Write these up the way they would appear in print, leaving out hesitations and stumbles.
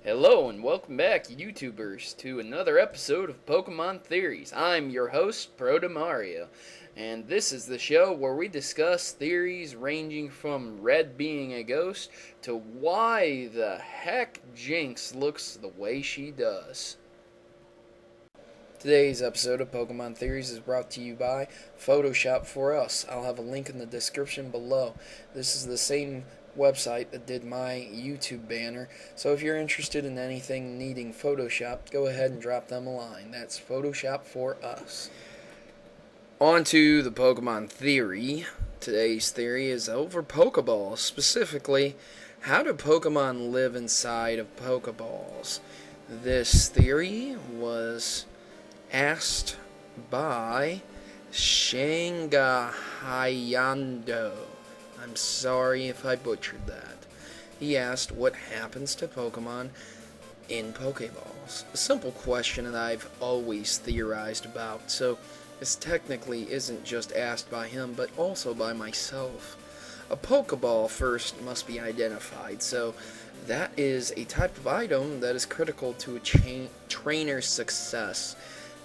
Hello and welcome back, YouTubers, to another episode of Pokemon Theories. I'm your host, Protomario, and this is the show where we discuss theories ranging from Red being a ghost to why the heck Jinx looks the way she does. Today's episode of Pokemon Theories is brought to you by Photoshop for Us. I'll have a link in the description below. This is the same website that did my YouTube banner, so if you're interested in anything needing Photoshop, go ahead and drop them a line. That's Photoshop for Us. On to the Pokemon Theory. Today's theory is over Pokeballs. Specifically, how do Pokemon live inside of Pokeballs? This theory was asked by Shangahayando. I'm sorry if I butchered that. He asked what happens to Pokemon in Pokeballs. A simple question that I've always theorized about, so this technically isn't just asked by him, but also by myself. A Pokeball first must be identified, so that is a type of item that is critical to a trainer's success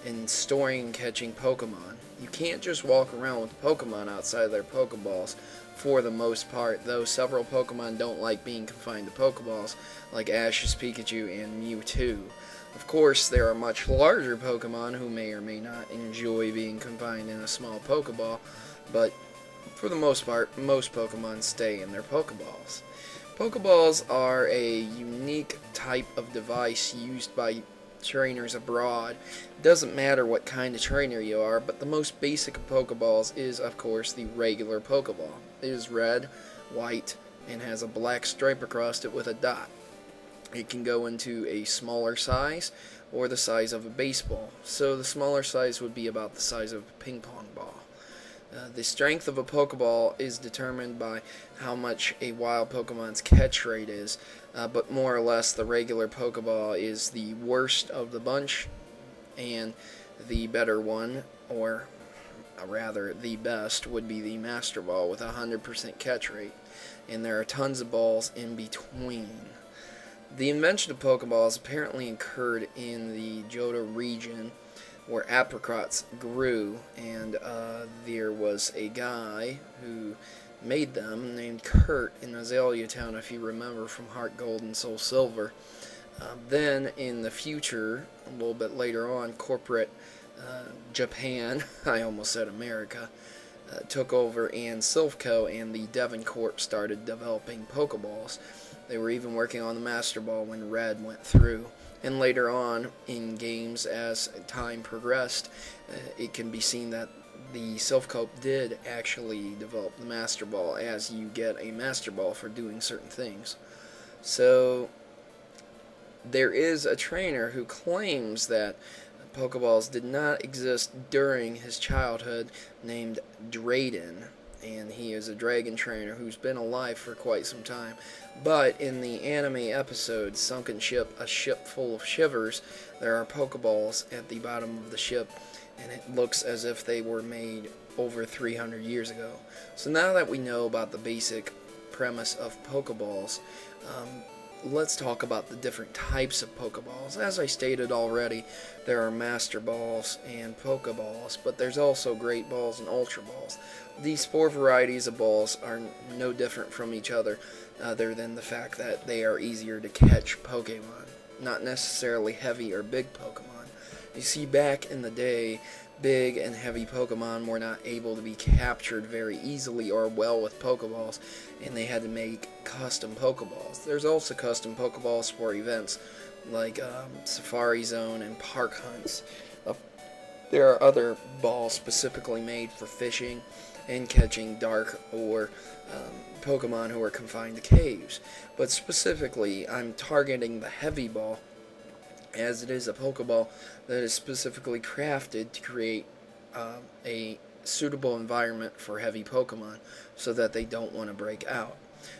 in storing and catching Pokemon. You can't just walk around with Pokemon outside their Pokeballs for the most part, though several Pokemon don't like being confined to Pokeballs, like Ash's Pikachu and Mewtwo. Of course, there are much larger Pokemon who may or may not enjoy being confined in a small Pokeball, but for the most part, most Pokemon stay in their Pokeballs. Pokeballs are a unique type of device used by trainers abroad. It doesn't matter what kind of trainer you are, but the most basic of Pokeballs is, of course, the regular Pokeball. It is red, white, and has a black stripe across it with a dot. It can go into a smaller size or the size of a baseball. So the smaller size would be about the size of a ping pong ball. The strength of a Pokeball is determined by how much a wild Pokemon's catch rate is, but more or less the regular Pokeball is the worst of the bunch, and the better one, or rather the best, would be the Master Ball with a 100% catch rate, and there are tons of balls in between. The invention of Pokeballs apparently occurred in the Johto region, where apricots grew, and there was a guy who made them named Kurt in Azalea Town, if you remember from Heart Gold and Soul Silver. Then in the future, a little bit later on, corporate Japan, I almost said America, took over, and Silphco and the Devon Corp started developing Pokeballs. They were even working on the Master Ball when Red went through. And later on in games, as time progressed, it can be seen that the Silphco did actually develop the Master Ball, as you get a Master Ball for doing certain things. So there is a trainer who claims that Pokeballs did not exist during his childhood, named Drayden, and he is a dragon trainer who's been alive for quite some time. But in the anime episode Sunken Ship, A Ship Full of Shivers, there are Pokeballs at the bottom of the ship, and it looks as if they were made over 300 years ago. So now that we know about the basic premise of Pokeballs, let's talk about the different types of Pokeballs. As I stated already, there are Master Balls and Pokeballs, but there's also Great Balls and Ultra Balls. These four varieties of balls are no different from each other than the fact that they are easier to catch Pokemon, not necessarily heavy or big Pokemon. You see, back in the day, big and heavy Pokemon were not able to be captured very easily or well with Pokeballs, and they had to make custom Pokeballs. There's also custom Pokeballs for events like Safari Zone and Park Hunts. There are other balls specifically made for fishing and catching dark or Pokemon who are confined to caves. But specifically, I'm targeting the heavy ball, as it is a Pokeball that is specifically crafted to create a suitable environment for heavy Pokemon so that they don't want to break out.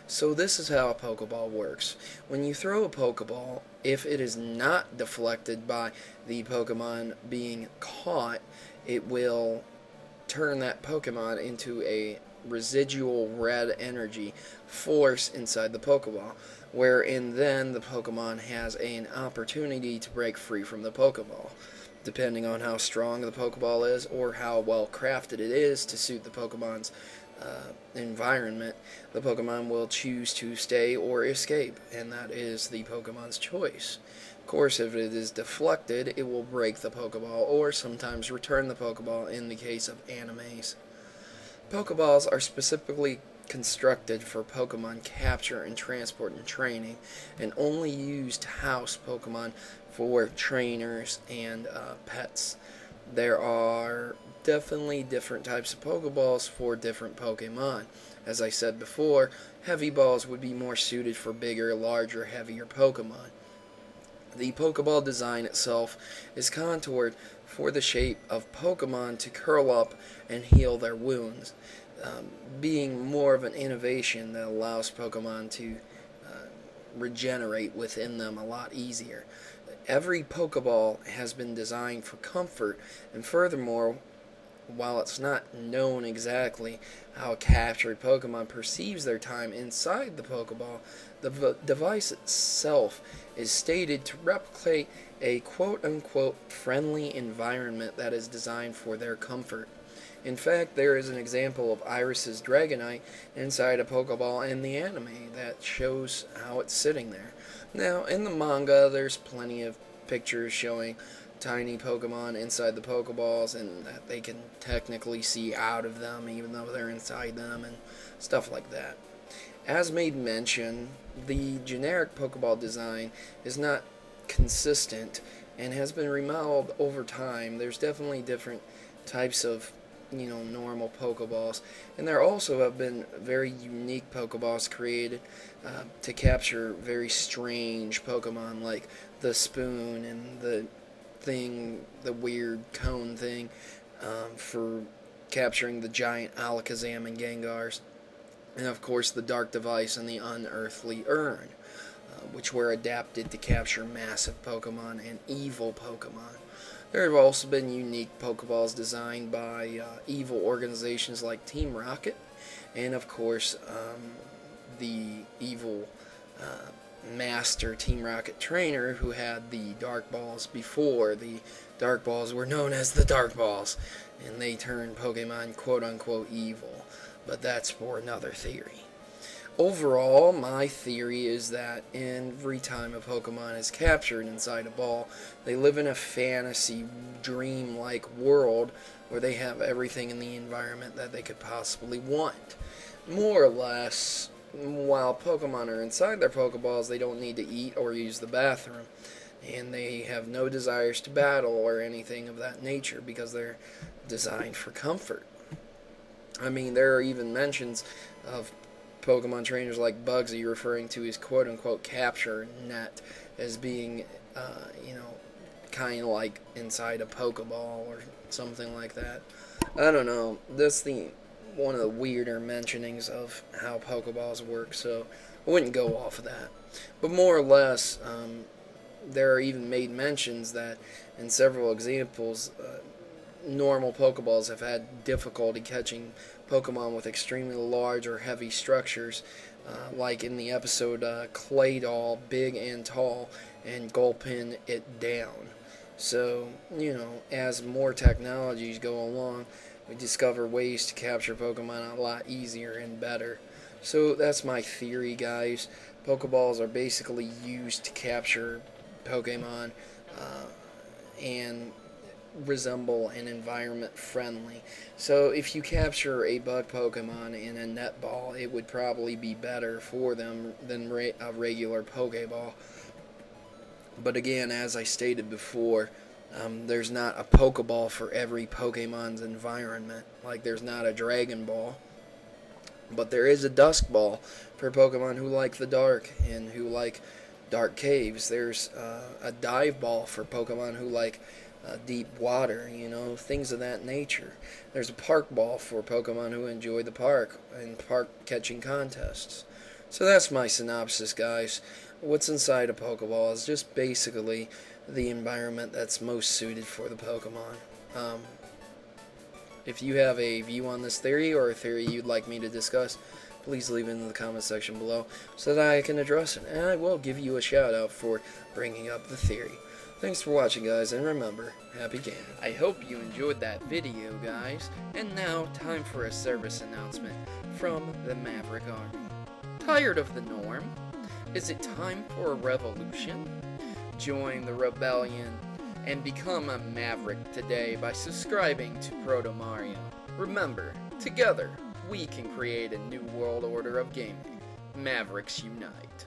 So this is how a Pokeball works. When you throw a Pokeball, if it is not deflected by the Pokemon being caught, it will turn that Pokemon into a residual red energy force inside the Pokeball. wherein then the Pokemon has an opportunity to break free from the Pokeball. Depending on how strong the Pokeball is or how well crafted it is to suit the Pokemon's environment, the Pokemon will choose to stay or escape, and that is the Pokemon's choice. Of course, if it is deflected, it will break the Pokeball or sometimes return the Pokeball in the case of animes. Pokeballs are specifically constructed for Pokemon capture and transport and training, and only used to house Pokemon for trainers and pets. There are definitely different types of Pokeballs for different Pokemon. As I said before, heavy balls would be more suited for bigger, larger, heavier Pokemon. The Pokeball design itself is contoured for the shape of Pokemon to curl up and heal their wounds, being more of an innovation that allows Pokemon to regenerate within them a lot easier. Every Pokeball has been designed for comfort, and furthermore, while it's not known exactly how a captured Pokemon perceives their time inside the Pokeball, the device itself is stated to replicate a quote-unquote friendly environment that is designed for their comfort. In fact, there is an example of Iris's Dragonite inside a Pokeball in the anime that shows how it's sitting there. Now, in the manga, there's plenty of pictures showing tiny Pokemon inside the Pokeballs and that they can technically see out of them even though they're inside them and stuff like that. As made mention, the generic Pokeball design is not consistent and has been remodeled over time. There's definitely different types of normal Pokeballs, and there also have been very unique Pokeballs created to capture very strange Pokemon like the spoon and the weird cone thing for capturing the giant Alakazam and Gengars, and of course the Dark Device and the Unearthly Urn, which were adapted to capture massive Pokemon and evil Pokemon. There have also been unique Pokeballs designed by evil organizations like Team Rocket, and of course the evil master Team Rocket trainer who had the Dark Balls before the Dark Balls were known as the Dark Balls, and they turned Pokemon quote-unquote evil, but that's for another theory. Overall, my theory is that every time a Pokemon is captured inside a ball, they live in a fantasy, dream-like world where they have everything in the environment that they could possibly want. More or less, while Pokemon are inside their Pokeballs, they don't need to eat or use the bathroom, and they have no desires to battle or anything of that nature because they're designed for comfort. I mean, there are even mentions of Pokemon trainers like Bugsy referring to his quote-unquote capture net as being, kind of like inside a Pokeball or something like that. I don't know. That's one of the weirder mentionings of how Pokeballs work, so I wouldn't go off of that. But more or less, there are even made mentions that in several examples, normal Pokeballs have had difficulty catching Pokemon with extremely large or heavy structures, like in the episode Claydol, Big and Tall, and Gulpin It Down. So, as more technologies go along, we discover ways to capture Pokemon a lot easier and better. So that's my theory, guys. Pokeballs are basically used to capture Pokemon and resemble an environment friendly. So if you capture a bug Pokemon in a netball, it would probably be better for them than a regular Pokeball. But again, as I stated before, there's not a Pokeball for every Pokemon's environment. Like there's not a Dragon Ball. But there is a Dusk Ball for Pokemon who like the dark and who like dark caves. There's a Dive Ball for Pokemon who like deep water, things of that nature. There's a Park Ball for Pokemon who enjoy the park and park catching contests. So that's my synopsis, guys. What's inside a Pokeball is just basically the environment that's most suited for the Pokemon. If you have a view on this theory or a theory you'd like me to discuss, please leave it in the comment section below so that I can address it, and I will give you a shout out for bringing up the theory. Thanks for watching, guys, and remember, happy gaming. I hope you enjoyed that video, guys, and now time for a service announcement from the Maverick Army. Tired of the norm? Is it time for a revolution? Join the rebellion and become a Maverick today by subscribing to Protomario. Remember, together, we can create a new world order of gaming. Mavericks unite.